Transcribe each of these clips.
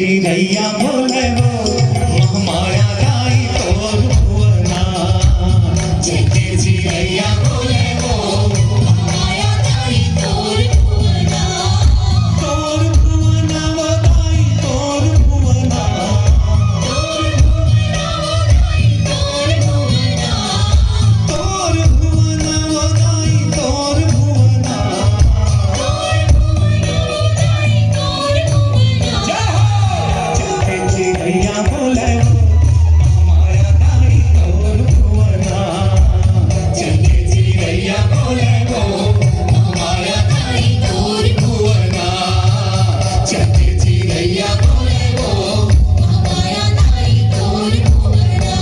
चिरैया बोले वो महामाया दाई तोर भुवना जेके चिरैया बोले वो महामाया दाई तोर भुवना वो दाई तोर भुवना तोर भुवना वो दाई तोर भुवना चिरैया बोले महामाया दाई तोर भुवना जेके चिरैया बोले वो महामाया दाई तोर भुवना जेके चिरैया बोले वो महामाया दाई तोर भुवना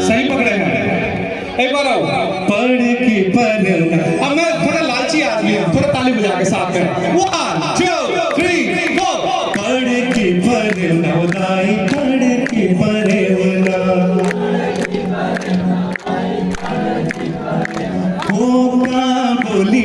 सही पकड़े हैं एक बार आओ पढ़ की पढ़ना अब मैं थोड़ा लालची आदमी हूं थोड़ा ताली बजा के साथ में 1 2 3 4 पढ़ की पढ़ना दाई पढ़ की पढ़ना होगा बोली